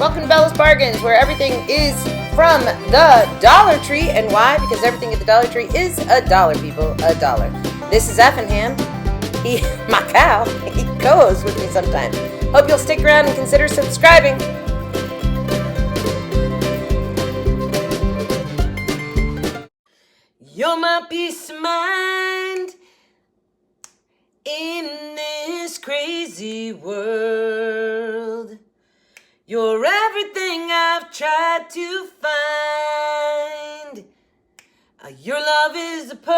Welcome to Bella's Bargains, where everything is from the Dollar Tree. And why? Because everything at the Dollar Tree is $1, people. $1. This is Effingham. My cow, he goes with me sometimes. Hope you'll stick around and consider subscribing. You're my peace of mind in this crazy world. You're everything I've tried to find. Your love is a pearl.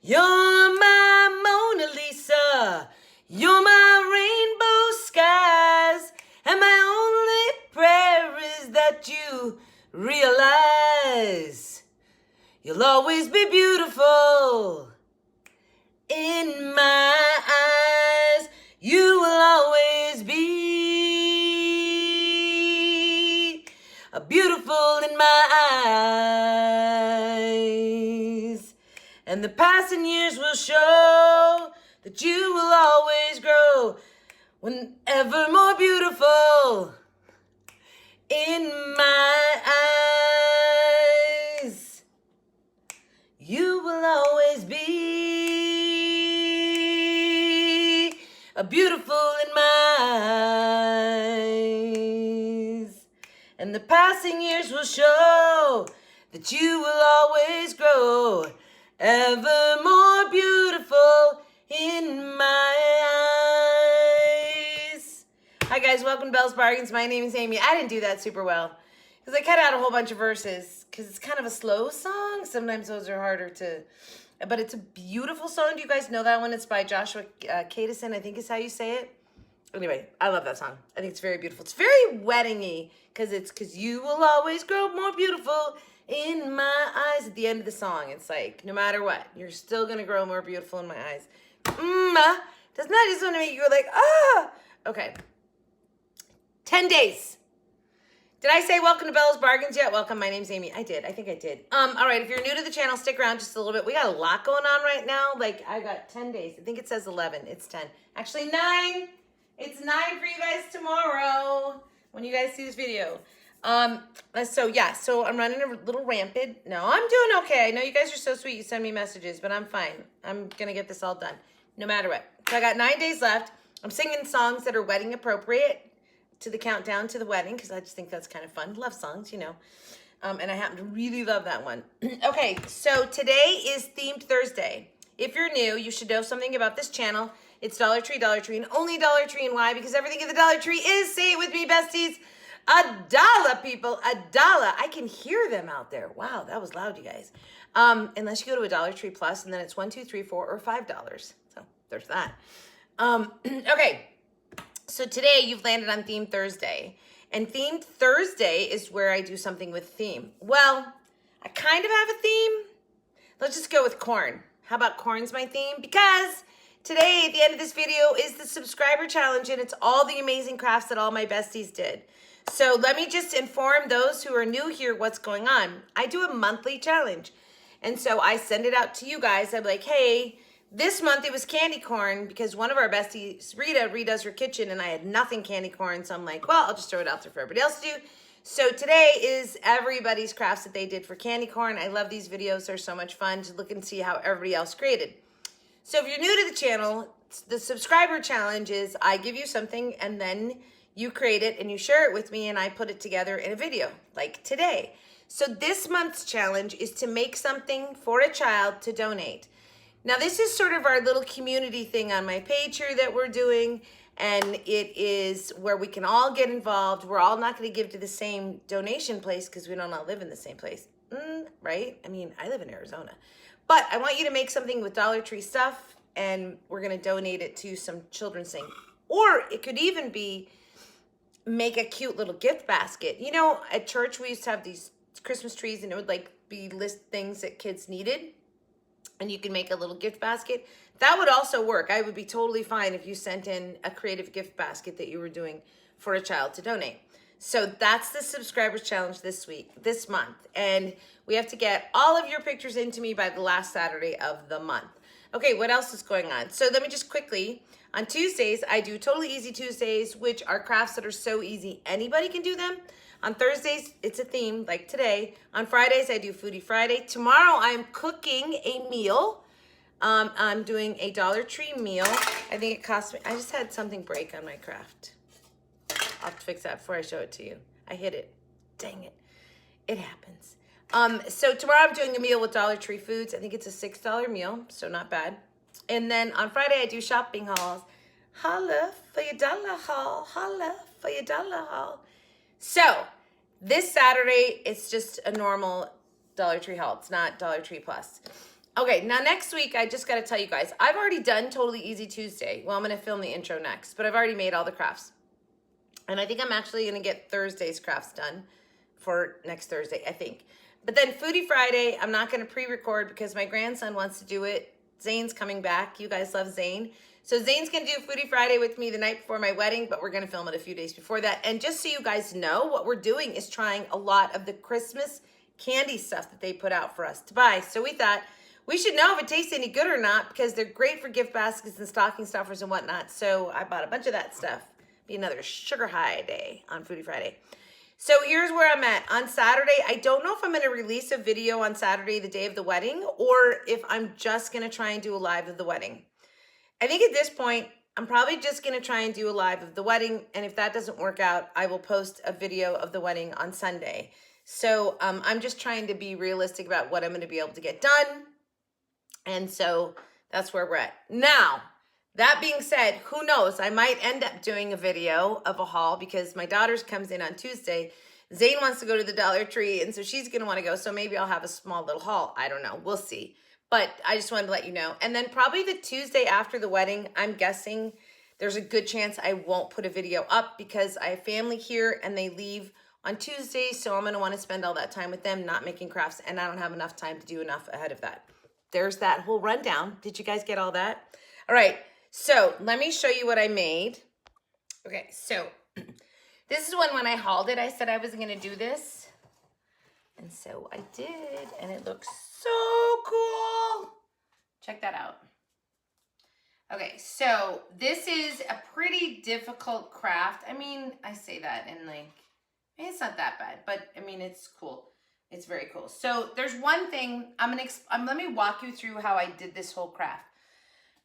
You're my Mona Lisa. You're my rainbow skies. And my only prayer is that you realize you'll always be beautiful in my eyes. You will always be beautiful in my eyes. And the passing years will show that you will always grow whenever more beautiful in my eyes. You will always be beautiful in my eyes. And the passing years will show that you will always grow ever more beautiful in my eyes. Hi guys, welcome to Bella's Bargains. My name is Amy. I didn't do that super well because I cut out a whole bunch of verses because it's kind of a slow song. Sometimes those are harder to... But it's a beautiful song. Do you guys know that one? It's by Joshua Cadison, I think is how you say it. Anyway, I love that song. I think it's very beautiful. It's very wedding-y because you will always grow more beautiful in my eyes at the end of the song. It's like, no matter what, you're still going to grow more beautiful in my eyes. Doesn't that just want to make you go like, ah? Okay. 10 days. Did I say welcome to Bella's Bargains yet? Welcome, my name's Amy. I did. I think I did. All right, if you're new to the channel, stick around just a little bit. We got a lot going on right now. Like, I got 10 days. I think it says 11. It's 10. Actually, 9. It's 9 for you guys tomorrow when you guys see this video. So I'm running a little rampant. No, I'm doing okay. I know you guys are so sweet. You send me messages, but I'm fine. I'm going to get this all done no matter what. So I got 9 days left. I'm singing songs that are wedding appropriate to the countdown to the wedding because I just think that's kind of fun. Love songs, you know. And I happen to really love that one. Okay, so today is Themed Thursday. If you're new, you should know something about this channel. It's Dollar Tree, and only Dollar Tree. And why? Because everything at the Dollar Tree is, say it with me, besties, $1, people, $1. I can hear them out there. Wow, that was loud, you guys. Unless you go to a Dollar Tree Plus, and then it's $1, $2, $3, $4, or $5. So there's that. Okay. So today you've landed on Theme Thursday. And Theme Thursday is where I do something with theme. Well, I kind of have a theme. Let's just go with corn. How about corn's my theme? Because today at the end of this video is the subscriber challenge, and it's all the amazing crafts that all my besties did. So let me just inform those who are new here what's going on. I do a monthly challenge. And so I send it out to you guys. I'm like, hey, this month it was candy corn because one of our besties, Rita, redoes her kitchen and I had nothing candy corn. So I'm like, well, I'll just throw it out there for everybody else to do. So today is everybody's crafts that they did for candy corn. I love these videos. They're so much fun to look and see how everybody else created. So if you're new to the channel, the subscriber challenge is I give you something and then you create it and you share it with me and I put it together in a video like today. So this month's challenge is to make something for a child to donate. Now, this is sort of our little community thing on my page here that we're doing, and it is where we can all get involved. We're all not going to give to the same donation place because we don't all live in the same place, right? I mean, I live in Arizona. But I want you to make something with Dollar Tree stuff, and we're going to donate it to some children's thing. Or it could even be make a cute little gift basket. You know, at church, we used to have these Christmas trees, and it would, like, be list things that kids needed. And you can make a little gift basket. That would also work. I would be totally fine if you sent in a creative gift basket that you were doing for a child to donate. So that's the subscribers challenge this month. And we have to get all of your pictures into me by the last Saturday of the month. Okay, what else is going on? So let me just quickly, on Tuesdays, I do Totally Easy Tuesdays, which are crafts that are so easy, anybody can do them. On Thursdays, it's a theme, like today. On Fridays, I do Foodie Friday. Tomorrow, I'm cooking a meal. I'm doing a Dollar Tree meal. I think it cost me, I just had something break on my craft. I'll have to fix that before I show it to you. I hit it. Dang it. It happens. So tomorrow I'm doing a meal with Dollar Tree Foods. I think it's a $6 meal, so not bad. And then on Friday I do shopping hauls. Holla for your dollar haul. Holla for your dollar haul. So this Saturday, it's just a normal Dollar Tree haul. It's not Dollar Tree Plus. Okay, now next week, I just got to tell you guys, I've already done Totally Easy Tuesday. Well, I'm going to film the intro next, but I've already made all the crafts. And I think I'm actually going to get Thursday's crafts done for next Thursday, I think. But then Foodie Friday, I'm not going to pre-record because my grandson wants to do it. Zane's coming back. You guys love Zane. So Zane's going to do Foodie Friday with me the night before my wedding, but we're going to film it a few days before that. And just so you guys know, what we're doing is trying a lot of the Christmas candy stuff that they put out for us to buy. So we thought we should know if it tastes any good or not because they're great for gift baskets and stocking stuffers and whatnot. So I bought a bunch of that stuff. Be another sugar high day on Foodie Friday. So here's where I'm at. On Saturday, I don't know if I'm going to release a video on Saturday, the day of the wedding, or if I'm just going to try and do a live of the wedding. I think at this point, I'm probably just going to try and do a live of the wedding. And if that doesn't work out, I will post a video of the wedding on Sunday. So I'm just trying to be realistic about what I'm going to be able to get done. And so that's where we're at. Now, that being said, who knows? I might end up doing a video of a haul because my daughter comes in on Tuesday. Zane wants to go to the Dollar Tree, and so she's going to want to go. So maybe I'll have a small little haul. I don't know. We'll see. But I just wanted to let you know. And then probably the Tuesday after the wedding, I'm guessing there's a good chance I won't put a video up because I have family here and they leave on Tuesday. So I'm going to want to spend all that time with them, not making crafts, and I don't have enough time to do enough ahead of that. There's that whole rundown. Did you guys get all that? All right. So let me show you what I made. Okay, so this is when I hauled it, I said I was gonna do this. And so I did, and it looks so cool. Check that out. Okay, so this is a pretty difficult craft. I mean, I say that and like, it's not that bad, but I mean, it's cool. It's very cool. So there's one thing, let me walk you through how I did this whole craft.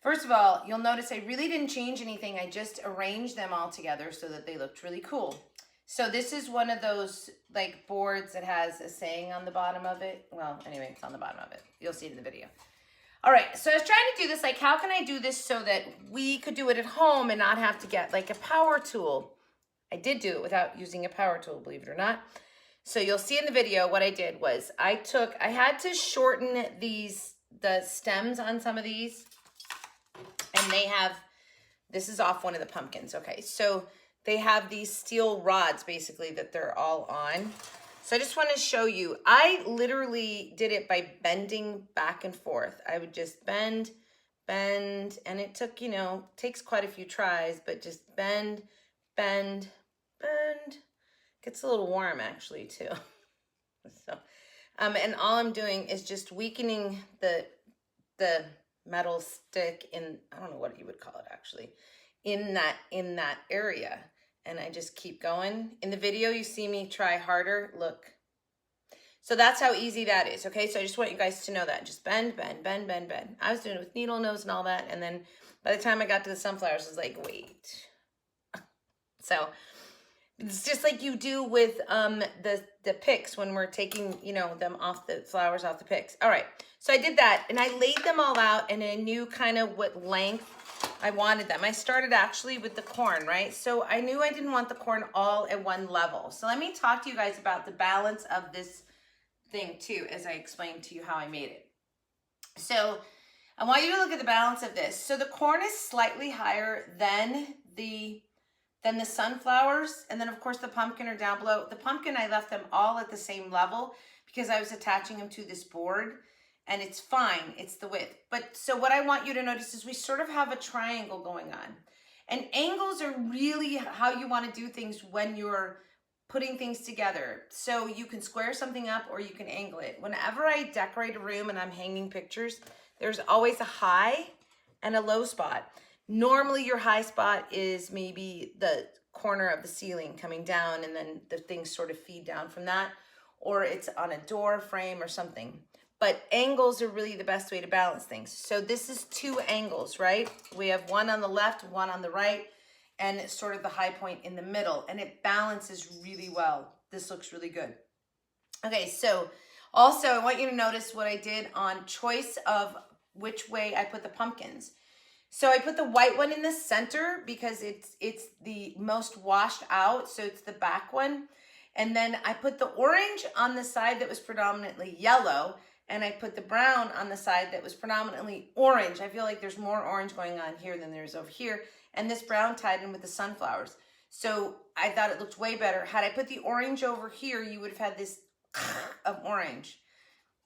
First of all, you'll notice I really didn't change anything. I just arranged them all together so that they looked really cool. So this is one of those like boards that has a saying on the bottom of it. Well, anyway, it's on the bottom of it. You'll see it in the video. All right, so I was trying to do this, like how can I do this so that we could do it at home and not have to get like a power tool. I did do it without using a power tool, believe it or not. So you'll see in the video what I did was I had to shorten the stems on some of these. And they have, this is off one of the pumpkins, okay. So they have these steel rods basically that they're all on. So I just want to show you, I literally did it by bending back and forth. I would just bend, and it took, takes quite a few tries, but just bend. Gets a little warm actually too. So, and all I'm doing is just weakening the metal stick in, I don't know what you would call it actually, in that area. And I just keep going. In the video, you see me try harder, look. So that's how easy that is, okay? So I just want you guys to know that. Just bend. I was doing it with needle nose and all that. And then by the time I got to the sunflowers, I was like, wait. So it's just like you do with the picks when we're taking, them off the flowers off the picks. All right, so I did that and I laid them all out and I knew kind of what length I wanted them. I started actually with the corn, right? So I knew I didn't want the corn all at one level. So let me talk to you guys about the balance of this thing too, as I explained to you how I made it. So I want you to look at the balance of this. So the corn is slightly higher than the sunflowers, and then of course the pumpkin are down below. The pumpkin, I left them all at the same level because I was attaching them to this board, and it's fine, it's the width. But so what I want you to notice is we sort of have a triangle going on, and angles are really how you want to do things when you're putting things together. So you can square something up or you can angle it. Whenever I decorate a room and I'm hanging pictures, there's always a high and a low spot. Normally your high spot is maybe the corner of the ceiling coming down and then the things sort of feed down from that, or it's on a door frame or something. But angles are really the best way to balance things. So this is 2 angles, right? We have one on the left, one on the right, and it's sort of the high point in the middle, and it balances really well. This looks really good. Okay, so also I want you to notice what I did on choice of which way I put the pumpkins. So I put the white one in the center because it's the most washed out, so it's the back one. And then I put the orange on the side that was predominantly yellow, and I put the brown on the side that was predominantly orange. I feel like there's more orange going on here than there's over here. And this brown tied in with the sunflowers. So I thought it looked way better. Had I put the orange over here, you would have had this of orange.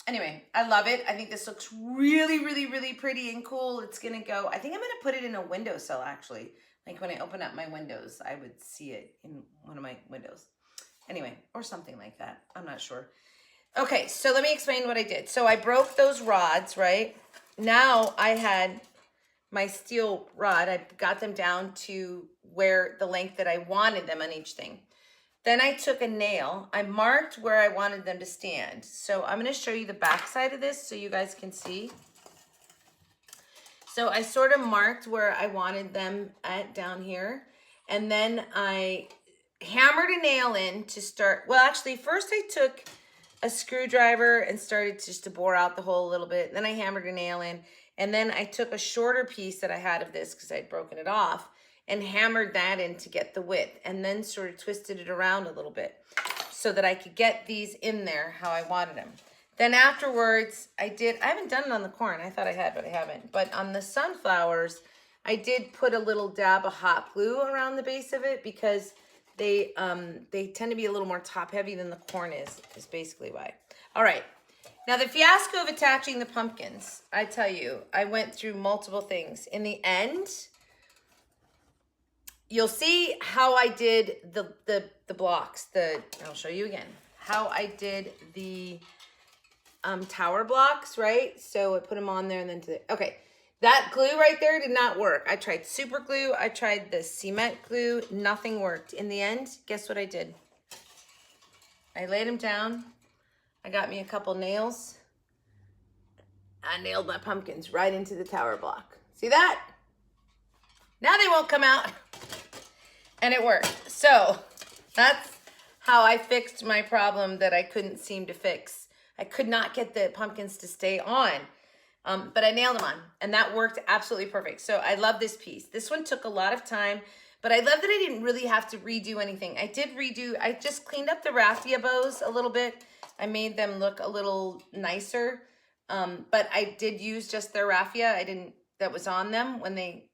Anyway, I love it. I think this looks really, really, really pretty and cool. It's gonna go, I think I'm gonna put it in a windowsill actually. Like when I open up my windows, I would see it in one of my windows. Anyway, or something like that. I'm not sure. Okay, so let me explain what I did. So I broke those rods, right? Now I had my steel rod, I got them down to where the length that I wanted them on each thing. Then I took a nail, I marked where I wanted them to stand. So I'm gonna show you the back side of this so you guys can see. So I sort of marked where I wanted them at down here. And then I hammered a nail in to start, well actually first I took a screwdriver and started just to bore out the hole a little bit. Then I hammered a nail in. And then I took a shorter piece that I had of this because I'd broken it off and hammered that in to get the width, and then sort of twisted it around a little bit so that I could get these in there how I wanted them. Then afterwards, I haven't done it on the corn. I thought I had, but I haven't. But on the sunflowers, I did put a little dab of hot glue around the base of it because they tend to be a little more top heavy than the corn is basically why. All right. Now, the fiasco of attaching the pumpkins, I tell you, I went through multiple things. In the end, you'll see how I did the blocks. I'll show you again. How I did the tower blocks, right? So I put them on there and then okay. That glue right there did not work. I tried super glue. I tried the cement glue. Nothing worked. In the end, guess what I did? I laid them down. I got me a couple nails. I nailed my pumpkins right into the tower block. See that? Now they won't come out. And it worked. So that's how I fixed my problem that I couldn't seem to fix. I could not get the pumpkins to stay on. But I nailed them on, and that worked absolutely perfect. So I love this piece. This one took a lot of time, but I love that I didn't really have to redo anything. I just cleaned up the raffia bows a little bit. I made them look a little nicer, but I did use just their raffia. That was on them when they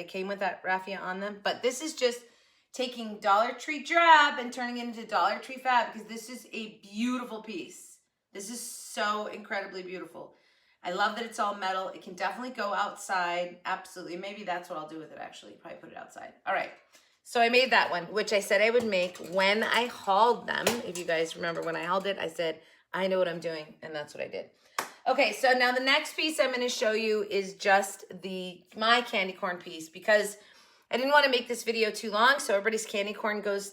came with that raffia on them. But this is just taking Dollar Tree drab and turning it into Dollar Tree fab because this is a beautiful piece. This is so incredibly beautiful. I love that it's all metal. It can definitely go outside. Absolutely. Maybe that's what I'll do with it, actually. Probably put it outside. All right. So I made that one, which I said I would make when I hauled them. If you guys remember when I hauled it, I said, I know what I'm doing. And that's what I did. Okay. So now the next piece I'm going to show you is just my candy corn piece because I didn't want to make this video too long. So everybody's candy corn goes,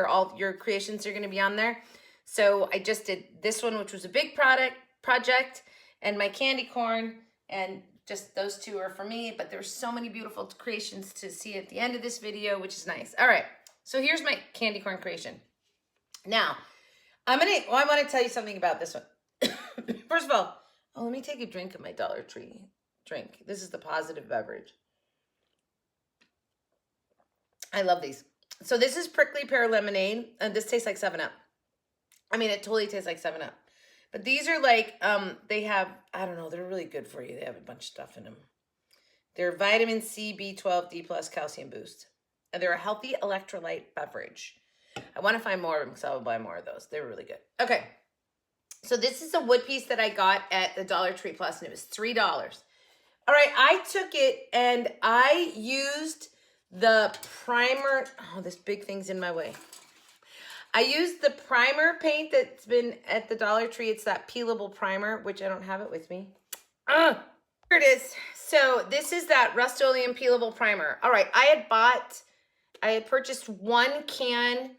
all your creations are going to be on there. So I just did this one, which was a big project. And my candy corn, and just those two are for me, but there's so many beautiful creations to see at the end of this video, which is nice. All right, so here's my candy corn creation. Now, I want to tell you something about this one. First of all, let me take a drink of my Dollar Tree drink. This is the positive beverage. I love these. So this is prickly pear lemonade, and this tastes like 7-Up. I mean, it totally tastes like 7-Up. But these are like, they have, I don't know, they're really good for you. They have a bunch of stuff in them. They're vitamin C, B12, D+, calcium boost. And they're a healthy electrolyte beverage. I want to find more of them because I will buy more of those. They're really good. Okay. So this is a wood piece that I got at the Dollar Tree Plus, and it was $3. All right, I took it and I used the primer. Oh, this big thing's in my way. I used the primer paint that's been at the Dollar Tree. It's that peelable primer, which I don't have it with me. Here it is. So this is that Rust-Oleum peelable primer. All right, I had purchased 1 can,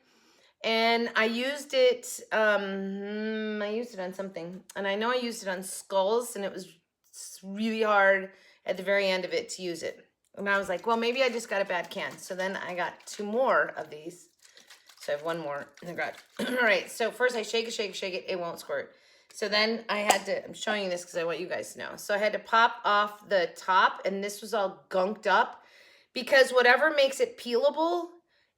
and I used it on something. And I know I used it on skulls, and it was really hard at the very end of it to use it. And I was like, well, maybe I just got a bad can. So then I got 2 more of these. So I have 1 more in the garage. All right, so first I shake it, it won't squirt. So then I had to, I'm showing you this because I want you guys to know. So I had to pop off the top, and this was all gunked up because whatever makes it peelable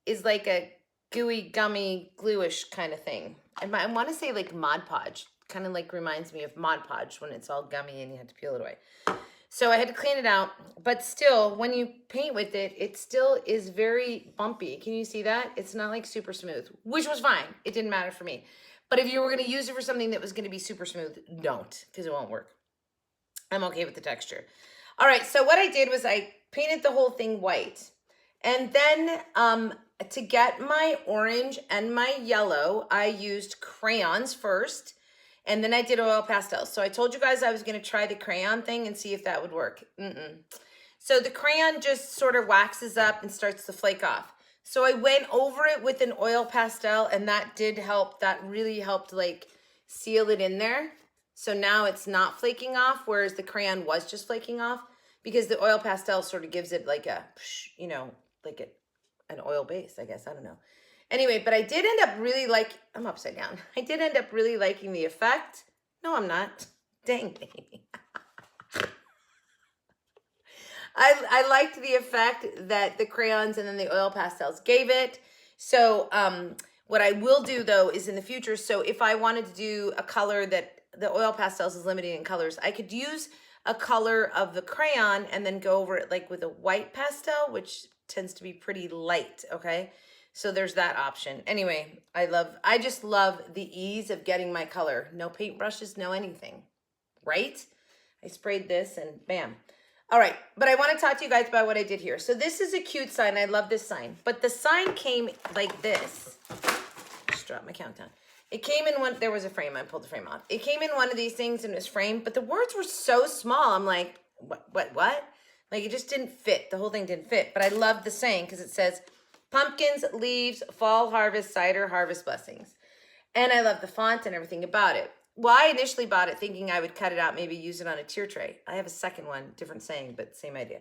is like a gooey, gummy, gluish kind of thing. I want to say like Mod Podge. Kind of like reminds me of Mod Podge when it's all gummy and you have to peel it away. So I had to clean it out, but still, when you paint with it, it still is very bumpy. Can you see that? It's not like super smooth, which was fine. It didn't matter for me. But if you were going to use it for something that was going to be super smooth, don't, because it won't work. I'm okay with the texture. All right, so what I did was I painted the whole thing white. And then to get my orange and my yellow, I used crayons first. And then I did oil pastels. So I told you guys I was going to try the crayon thing and see if that would work. So the crayon just sort of waxes up and starts to flake off. So I went over it with an oil pastel, and that did help. That really helped like seal it in there. So now it's not flaking off, whereas the crayon was just flaking off because the oil pastel sort of gives it like a, you know, like an oil base, I guess. I don't know. Anyway, but I did end up really I'm upside down. I did end up really liking the effect. No, I'm not. Dang me. I liked the effect that the crayons and then the oil pastels gave it. So what I will do though is in the future, so if I wanted to do a color that the oil pastels is limited in colors, I could use a color of the crayon and then go over it like with a white pastel, which tends to be pretty light, okay? So there's that option. Anyway, I just love the ease of getting my color. No paintbrushes, no anything, right? I sprayed this and bam. All right, but I want to talk to you guys about what I did here. So this is a cute sign. I love this sign, but the sign came like this. Just drop my countdown. It came in one, there was a frame, I pulled the frame off. It came in one of these things and it was framed, but the words were so small. I'm like, what? Like it just didn't fit. The whole thing didn't fit, but I love the saying because it says, pumpkins, leaves, fall harvest, cider, harvest blessings. And I love the font and everything about it. Well, I initially bought it thinking I would cut it out, maybe use it on a tier tray. I have a second one, different saying, but same idea.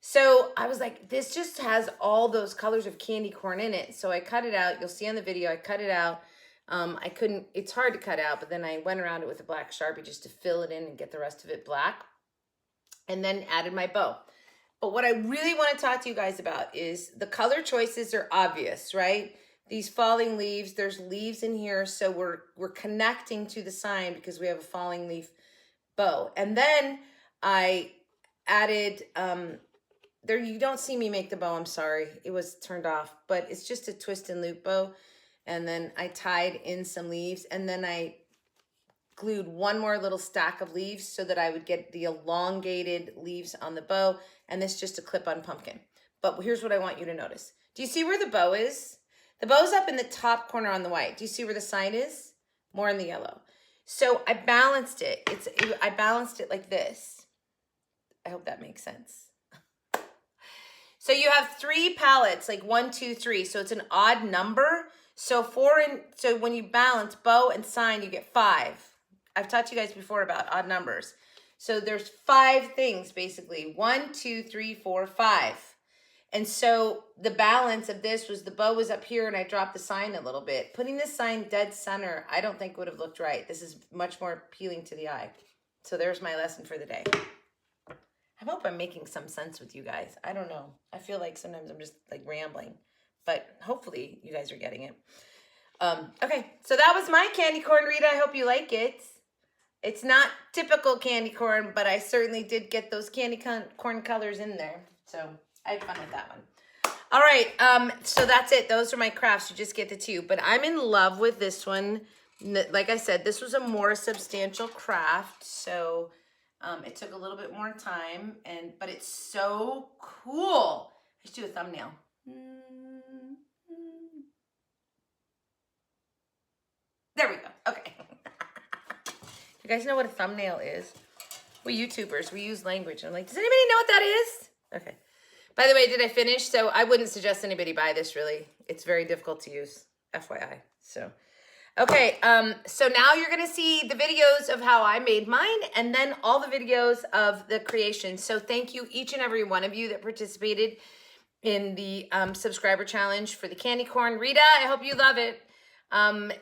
So I was like, this just has all those colors of candy corn in it. So I cut it out. You'll see on the video, I cut it out. It's hard to cut out, but then I went around it with a black Sharpie just to fill it in and get the rest of it black. And then added my bow. But what I really want to talk to you guys about is the color choices are obvious, right? These falling leaves, there's leaves in here, so we're connecting to the sign because we have a falling leaf bow. And then I added, there you don't see me make the bow, I'm sorry. It was turned off, but it's just a twist and loop bow. And then I tied in some leaves, and then I glued one more little stack of leaves so that I would get the elongated leaves on the bow, and this just a clip-on pumpkin. But here's what I want you to notice. Do you see where the bow is? The bow's up in the top corner on the white. Do you see where the sign is? More in the yellow. So I balanced it. I balanced it like this. I hope that makes sense. So you have 3 palettes, like 1, 2, 3. So it's an odd number. So so when you balance bow and sign, you get 5. I've taught you guys before about odd numbers. So there's 5 things basically. 1, 2, 3, 4, 5. And so the balance of this was the bow was up here and I dropped the sign a little bit. Putting this sign dead center, I don't think would have looked right. This is much more appealing to the eye. So there's my lesson for the day. I hope I'm making some sense with you guys. I don't know. I feel like sometimes I'm just like rambling, but hopefully you guys are getting it. Okay, so that was my candy corn, Rita. I hope you like it. It's not typical candy corn, but I certainly did get those candy corn colors in there. So I had fun with that one. All right, so that's it. Those are my crafts. You just get the 2. But I'm in love with this one. Like I said, this was a more substantial craft. So it took a little bit more time, but it's so cool. I should do a thumbnail. There we go. Okay. You guys know what a thumbnail is? We YouTubers, we use language. I'm like, does anybody know what that is? Okay. By the way, did I finish? So I wouldn't suggest anybody buy this, really. It's very difficult to use, FYI. So, okay. So now you're going to see the videos of how I made mine and then all the videos of the creation. So thank you, each and every one of you that participated in the subscriber challenge for the candy corn. Rita, I hope you love it.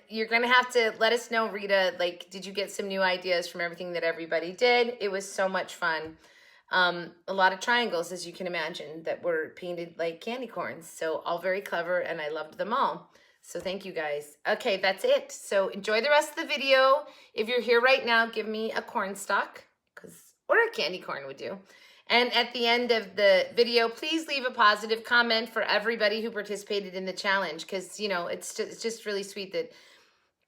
You're going to have to let us know, Rita, like, did you get some new ideas from everything that everybody did? It was so much fun. A lot of triangles, as you can imagine, that were painted like candy corns. So all very clever, and I loved them all. So thank you, guys. Okay, that's it. So enjoy the rest of the video. If you're here right now, give me a corn stalk, or a candy corn would do. And at the end of the video, please leave a positive comment for everybody who participated in the challenge, because, you know, it's just really sweet that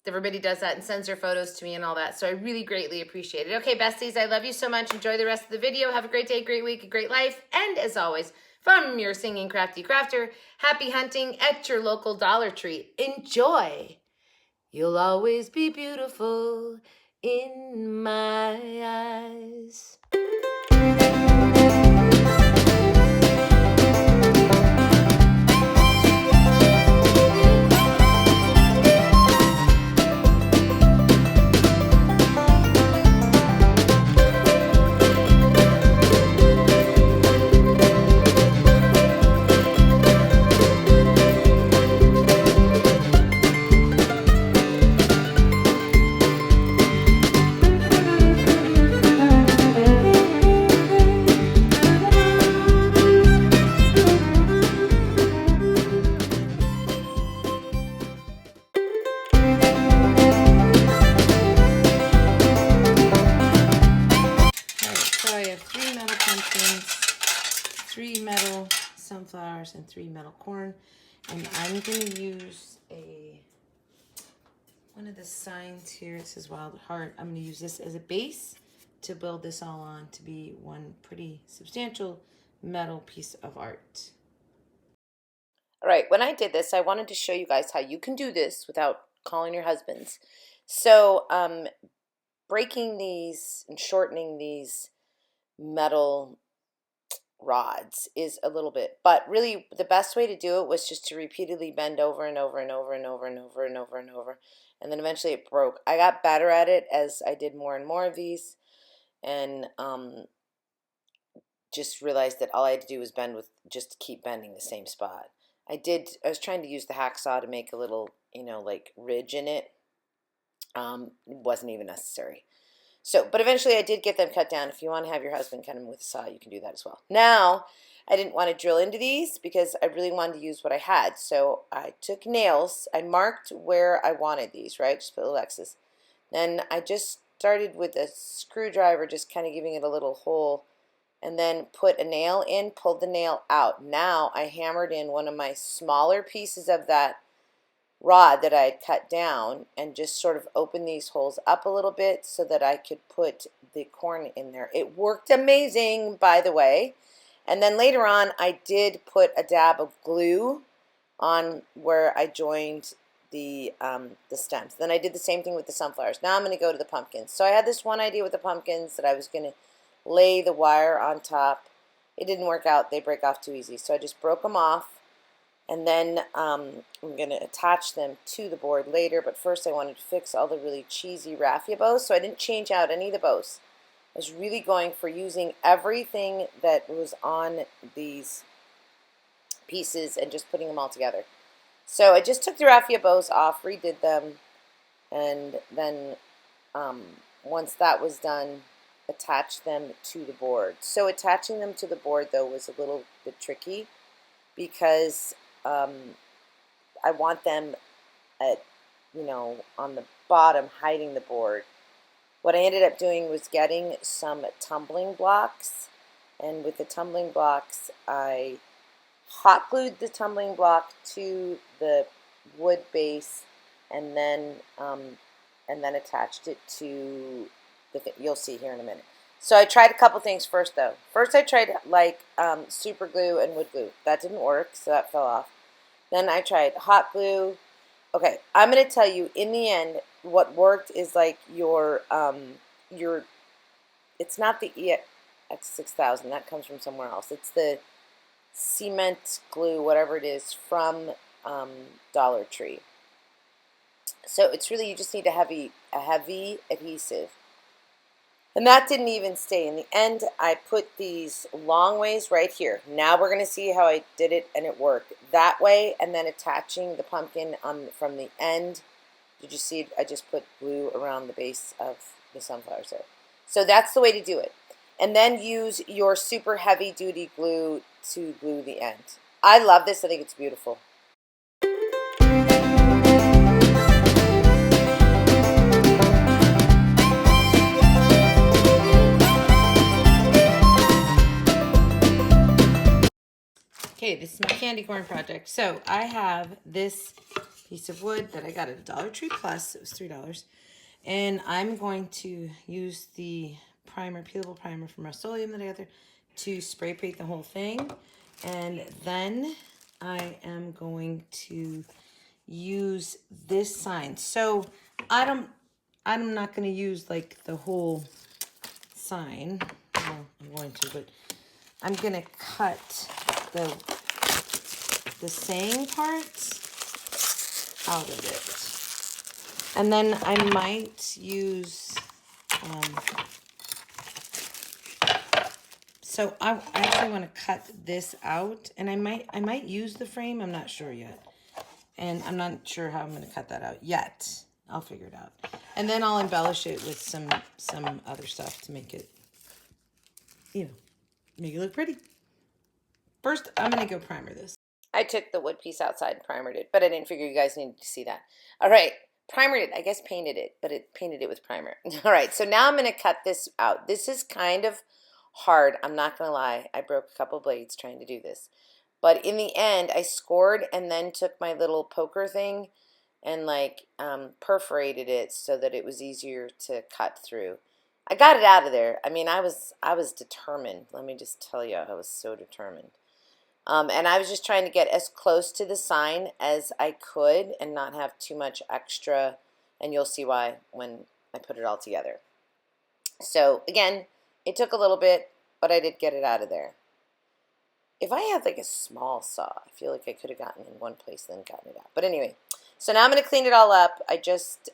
everybody does that and sends their photos to me and all that. So I really greatly appreciate it. Okay, besties, I love you so much. Enjoy the rest of the video. Have a great day, great week, a great life. And as always, from your singing crafty crafter, happy hunting at your local Dollar Tree. Enjoy. You'll always be beautiful in my eyes. So I have 3 metal pumpkins, 3 metal sunflowers, and 3 metal corn. And I'm going to use one of the signs here. It says Wild Heart. I'm going to use this as a base to build this all on to be one pretty substantial metal piece of art. All right, when I did this, I wanted to show you guys how you can do this without calling your husbands. So breaking these and shortening these metal rods is a little bit, but really the best way to do it was just to repeatedly bend over and over and over and over and over and over and over, and then eventually it broke. I got better at it as I did more and more of these, and just realized that all I had to do was bend with, just keep bending the same spot. I was trying to use the hacksaw to make a little, you know, like ridge in it. It wasn't even necessary. So, but eventually I did get them cut down. If you want to have your husband cut them with a saw, you can do that as well. Now, I didn't want to drill into these because I really wanted to use what I had. So I took nails. I marked where I wanted these, right? Just put little X's. Then I just started with a screwdriver, just kind of giving it a little hole, and then put a nail in, pulled the nail out. Now I hammered in one of my smaller pieces of that rod that I had cut down and just sort of opened these holes up a little bit so that I could put the corn in there. It worked amazing, by the way. And then later on, I did put a dab of glue on where I joined the stems. Then I did the same thing with the sunflowers. Now I'm going to go to the pumpkins. So I had this one idea with the pumpkins that I was going to lay the wire on top. It didn't work out. They break off too easy. So I just broke them off. And then I'm going to attach them to the board later. But first I wanted to fix all the really cheesy raffia bows. So I didn't change out any of the bows. I was really going for using everything that was on these pieces and just putting them all together. So I just took the raffia bows off, redid them, and then once that was done, attached them to the board. So attaching them to the board, though, was a little bit tricky because I want them at, you know, on the bottom, hiding the board. What I ended up doing was getting some tumbling blocks, and with the tumbling blocks, I hot glued the tumbling block to the wood base, and then attached it to the thing. You'll see here in a minute. So I tried a couple things first, though. First, I tried like super glue and wood glue. That didn't work, so that fell off. Then I tried hot glue. Okay, I'm going to tell you, in the end, what worked is like your it's not the EX6000, that comes from somewhere else. It's the cement glue, whatever it is, from Dollar Tree. So it's really, you just need a heavy adhesive. And that didn't even stay. In the end, I put these long ways right here. Now we're going to see how I did it, and it worked. That way, and then attaching the pumpkin from the end. Did you see? I just put glue around the base of the sunflower syrup. So that's the way to do it. And then use your super heavy duty glue to glue the end. I love this. I think it's beautiful. Okay, this is my candy corn project. So I have this piece of wood that I got at Dollar Tree Plus. It was $3. And I'm going to use the primer, peelable primer from Rust-Oleum that I got there, to spray paint the whole thing. And then I am going to use this sign. So I'm not going to use like the whole sign. Well, I'm going to, but I'm going to cut the saying parts out of it. And then I might use, so I actually want to cut this out, and I might use the frame. I'm not sure yet. And I'm not sure how I'm going to cut that out yet. I'll figure it out. And then I'll embellish it with some other stuff to make it, make it look pretty. First, I'm going to go primer this. I took the wood piece outside and primered it, but I didn't figure you guys needed to see that. All right, primered it. I guess painted it, but it painted it with primer. All right, so now I'm going to cut this out. This is kind of hard. I'm not going to lie. I broke a couple blades trying to do this. But in the end, I scored and then took my little poker thing and like perforated it so that it was easier to cut through. I got it out of there. I mean, I was determined. Let me just tell you, I was so determined. And I was just trying to get as close to the sign as I could and not have too much extra, and you'll see why when I put it all together. So again, it took a little bit, but I did get it out of there. If I had like a small saw, I feel like I could have gotten in one place and then gotten it out. But anyway, so now I'm going to clean it all up. I just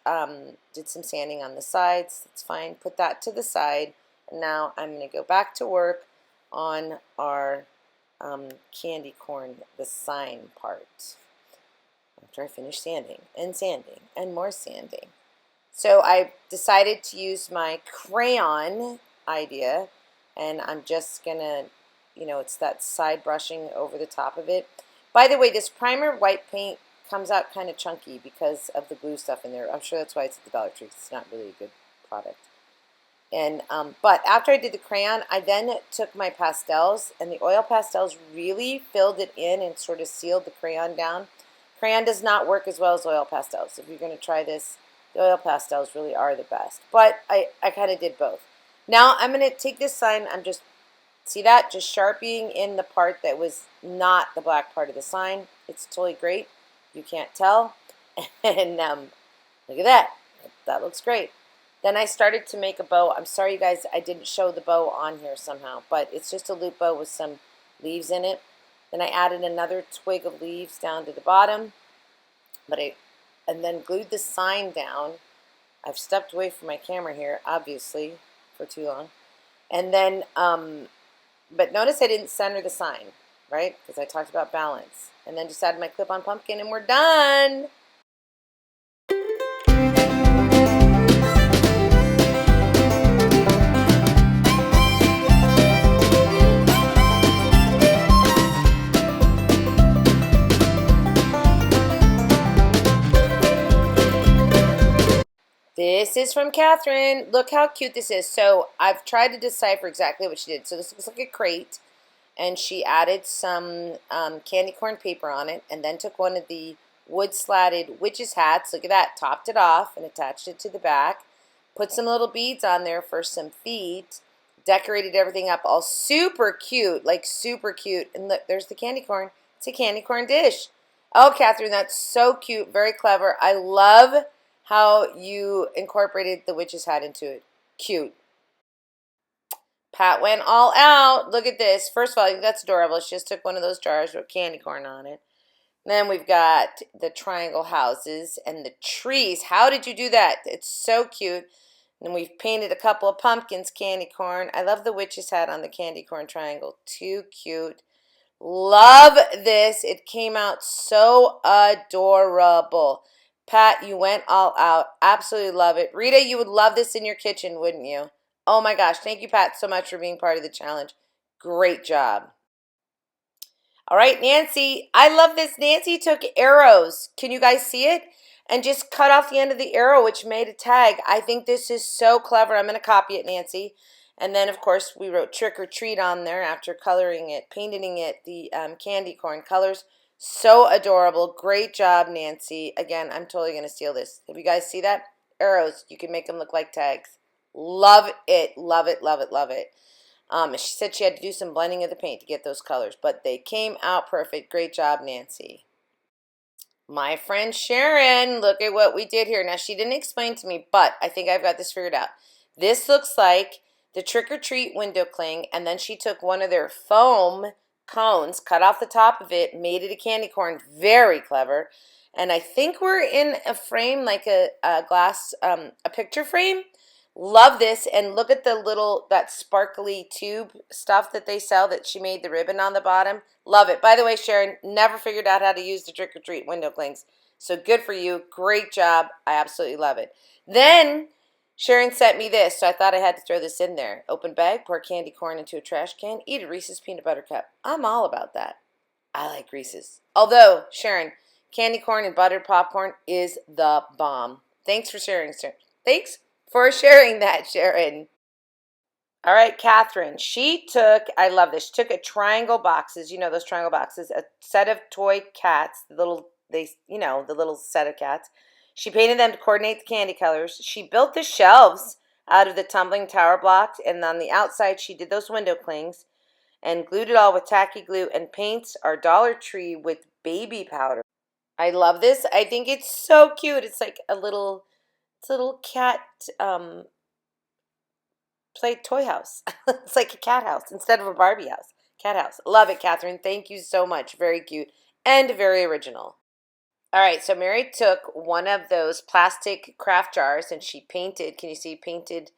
did some sanding on the sides. That's fine. Put that to the side. And now I'm going to go back to work on our candy corn, the sign part, after I finish sanding and more sanding. So I decided to use my crayon idea, and I'm just gonna, it's that side brushing over the top of it. By the way, this primer white paint comes out kind of chunky because of the glue stuff in there. I'm sure that's why it's at the Dollar Tree. It's not really a good product. And but after I did the crayon, I then took my pastels, and the oil pastels really filled it in and sort of sealed the crayon down. Crayon does not work as well as oil pastels. If you're going to try this, the oil pastels really are the best. But I kind of did both. Now I'm going to take this sign. I'm just, see that? Just sharpieing in the part that was not the black part of the sign. It's totally great. You can't tell. And look at that. That looks great. Then I started to make a bow. I'm sorry, you guys, I didn't show the bow on here somehow, but it's just a loop bow with some leaves in it. Then I added another twig of leaves down to the bottom, and then glued the sign down. I've stepped away from my camera here, obviously, for too long. And then, but notice I didn't center the sign, right? Because I talked about balance. And then just added my clip-on pumpkin, and we're done. This is from Catherine. Look how cute this is. So I've tried to decipher exactly what she did. So this looks like a crate, and she added some candy corn paper on it, and then took one of the wood slatted witch's hats. Look at that. Topped it off and attached it to the back. Put some little beads on there for some feet. Decorated everything up all super cute, like super cute. And look, there's the candy corn. It's a candy corn dish. Oh, Catherine, that's so cute. Very clever. I love how you incorporated the witch's hat into it. Cute. Pat went all out. Look at this. First of all, I think that's adorable. She just took one of those jars with candy corn on it. Then we've got the triangle houses and the trees. How did you do that? It's so cute. And we've painted a couple of pumpkins, candy corn. I love the witch's hat on the candy corn triangle. Too cute. Love this. It came out so adorable. Pat, you went all out. Absolutely love it. Rita, you would love this in your kitchen, wouldn't you? Oh my gosh. Thank you, Pat, so much for being part of the challenge. Great job. All right, Nancy. I love this. Nancy took arrows. Can you guys see it? And just cut off the end of the arrow, which made a tag. I think this is so clever. I'm going to copy it, Nancy. And then, of course, we wrote trick or treat on there after coloring it, painting it, the candy corn colors. So adorable. Great job, Nancy. Again, I'm totally going to steal this. Have you guys see that? Arrows. You can make them look like tags. Love it. Love it, love it, love it. She said she had to do some blending of the paint to get those colors, but they came out perfect. Great job, Nancy. My friend Sharon, look at what we did here. Now, she didn't explain to me, but I think I've got this figured out. This looks like the trick-or-treat window cling, and then she took one of their foam cones, cut off the top of it, made it a candy corn. Very clever. And I think we're in a frame, like a glass, a picture frame. Love this, and look at the little, that sparkly tube stuff that they sell that she made the ribbon on the bottom. Love it. By the way, Sharon, never figured out how to use the trick-or-treat window clings. So good for you. Great job. I absolutely love it. Then Sharon sent me this, so I thought I had to throw this in there. Open bag, pour candy corn into a trash can, eat a Reese's peanut butter cup. I'm all about that. I like Reese's. Although, Sharon, candy corn and buttered popcorn is the bomb. Thanks for sharing, sir. Thanks for sharing that, Sharon. All right, Catherine. She took, I love this, she took a triangle boxes, you know those triangle boxes, a set of toy cats, the little set of cats. She painted them to coordinate the candy colors. She built the shelves out of the tumbling tower blocks, and on the outside she did those window clings and glued it all with tacky glue and paints our Dollar Tree with baby powder. I love this. I think it's so cute. It's like it's a little cat play toy house. It's like a cat house instead of a Barbie house. Cat house. Love it, Catherine. Thank you so much. Very cute and very original. All right, so Mary took one of those plastic craft jars and she painted, can you see, painted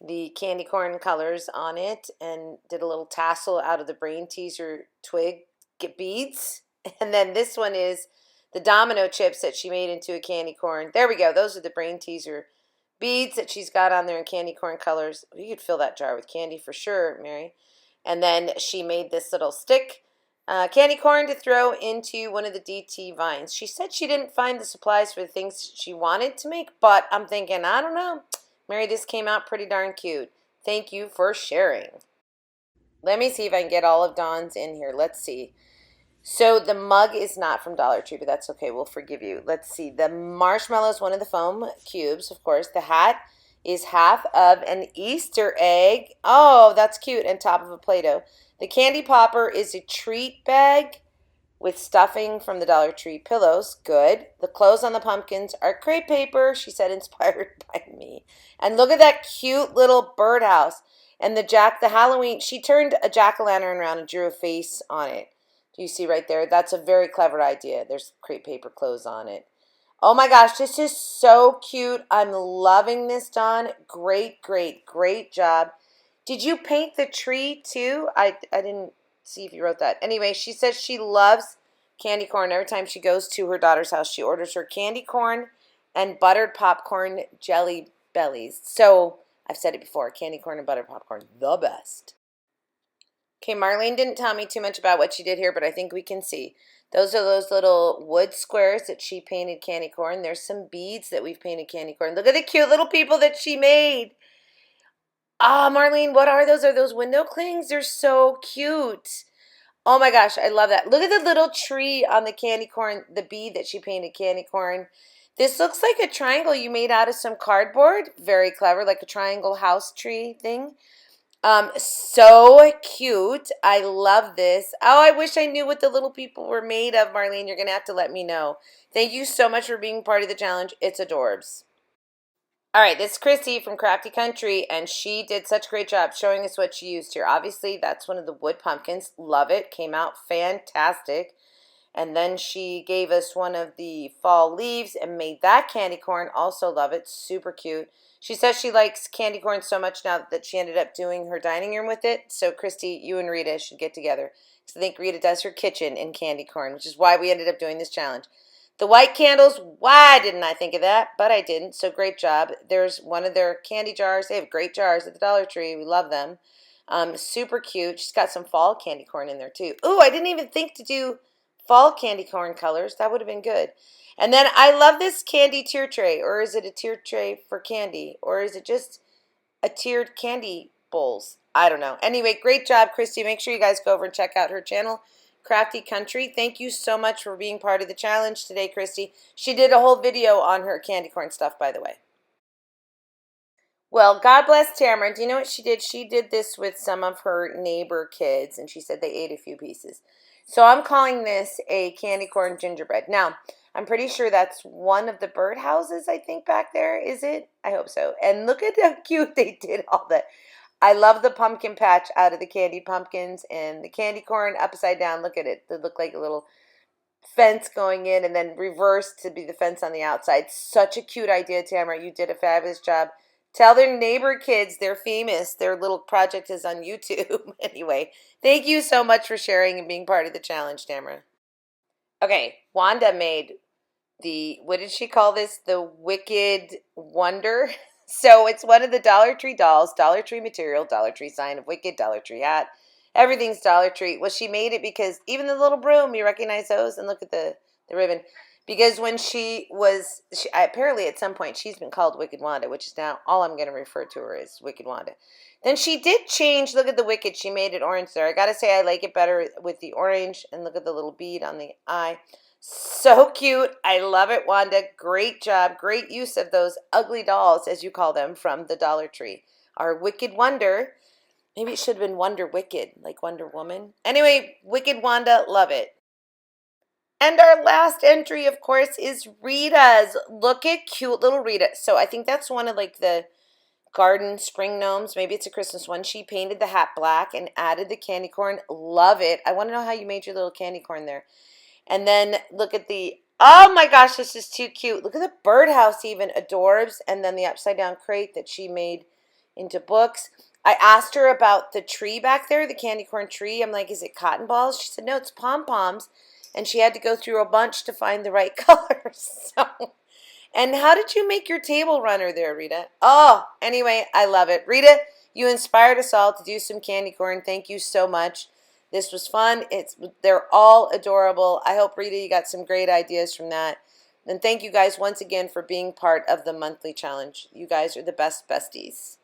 the candy corn colors on it and did a little tassel out of the brain teaser twig get beads. And then this one is the domino chips that she made into a candy corn. There we go. Those are the brain teaser beads that she's got on there in candy corn colors. You could fill that jar with candy for sure, Mary. And then she made this little stick candy corn to throw into one of the DT vines. She said she didn't find the supplies for the things she wanted to make, but I'm thinking, I don't know. Mary, this came out pretty darn cute. Thank you for sharing. Let me see if I can get all of Dawn's in here. Let's see. So the mug is not from Dollar Tree, but that's okay. We'll forgive you. Let's see. The marshmallow is one of the foam cubes, of course. The hat is half of an Easter egg. Oh, that's cute. And top of a Play-Doh. The candy popper is a treat bag with stuffing from the Dollar Tree pillows. Good. The clothes on the pumpkins are crepe paper, she said, inspired by me. And look at that cute little birdhouse. And the Halloween, she turned a jack-o'-lantern around and drew a face on it. Do you see right there? That's a very clever idea. There's crepe paper clothes on it. Oh my gosh, this is so cute. I'm loving this, Dawn. Great, great, great job. Did you paint the tree too? I didn't see if you wrote that. Anyway, she says she loves candy corn. Every time she goes to her daughter's house, she orders her candy corn and buttered popcorn jelly bellies. So, I've said it before, candy corn and buttered popcorn, the best. Okay, Marlene didn't tell me too much about what she did here, but I think we can see. Those are those little wood squares that she painted candy corn. There's some beads that we've painted candy corn. Look at the cute little people that she made. Ah, Marlene, what are those? Are those window clings? They're so cute. Oh my gosh, I love that. Look at the little tree on the candy corn, the bead that she painted candy corn. This looks like a triangle you made out of some cardboard. Very clever, like a triangle house tree thing. So cute. I love this. Oh, I wish I knew what the little people were made of, Marlene. You're going to have to let me know. Thank you so much for being part of the challenge. It's adorbs. All right, this is Christy from Crafty Country, and she did such a great job showing us what she used here. Obviously, that's one of the wood pumpkins. Love it. Came out fantastic. And then she gave us one of the fall leaves and made that candy corn. Also love it. Super cute. She says she likes candy corn so much now that she ended up doing her dining room with it. So, Christy, you and Rita should get together. Because I think Rita does her kitchen in candy corn, which is why we ended up doing this challenge. The white candles, why didn't I think of that? But I didn't, so great job. There's one of their candy jars. They have great jars at the Dollar Tree. We love them. Super cute. She's got some fall candy corn in there, too. Ooh, I didn't even think to do fall candy corn colors. That would have been good. And then I love this candy tier tray. Or is it a tier tray for candy? Or is it just a tiered candy bowls? I don't know. Anyway, great job, Christy. Make sure you guys go over and check out her channel, Crafty Country. Thank you so much for being part of the challenge today, Christy. She did a whole video on her candy corn stuff, by the way. Well, God bless Tamara. Do you know what she did? She did this with some of her neighbor kids, and she said they ate a few pieces. So I'm calling this a candy corn gingerbread. Now, I'm pretty sure that's one of the birdhouses, I think, back there. Is it? I hope so. And look at how cute they did all that. I love the pumpkin patch out of the candied pumpkins and the candy corn upside down. Look at it. They look like a little fence going in and then reversed to be the fence on the outside. Such a cute idea, Tamara. You did a fabulous job. Tell their neighbor kids they're famous. Their little project is on YouTube. Anyway, thank you so much for sharing and being part of the challenge, Tamara. Okay, Wanda made what did she call this? The Wicked Wonder. So it's one of the Dollar Tree dolls, Dollar Tree material, Dollar Tree sign of Wicked, Dollar Tree hat. Everything's Dollar Tree. Well, she made it because even the little broom, you recognize those? And look at the ribbon. Because when apparently at some point she's been called Wicked Wanda, which is now all I'm going to refer to her as Wicked Wanda. Then she did change. Look at the Wicked. She made it orange there. I got to say I like it better with the orange. And look at the little bead on the eye. So cute. I love it, Wanda. Great job. Great use of those ugly dolls, as you call them, from the Dollar Tree. Our Wicked Wonder. Maybe it should have been Wonder Wicked, like Wonder Woman. Anyway, Wicked Wanda, love it. And our last entry, of course, is Rita's. Look at cute little Rita. So I think that's one of like the garden spring gnomes. Maybe it's a Christmas one. She painted the hat black and added the candy corn. Love it. I want to know how you made your little candy corn there. And then look at oh my gosh, this is too cute. Look at the birdhouse even, adorbs. And then the upside down crate that she made into books. I asked her about the tree back there, the candy corn tree. I'm like, is it cotton balls? She said, no, it's pom-poms. And she had to go through a bunch to find the right colors. So, and how did you make your table runner there, Rita? Oh, anyway, I love it. Rita, you inspired us all to do some candy corn. Thank you so much. This was fun. They're all adorable. I hope, Rita, you got some great ideas from that. And thank you guys once again for being part of the monthly challenge. You guys are the best besties.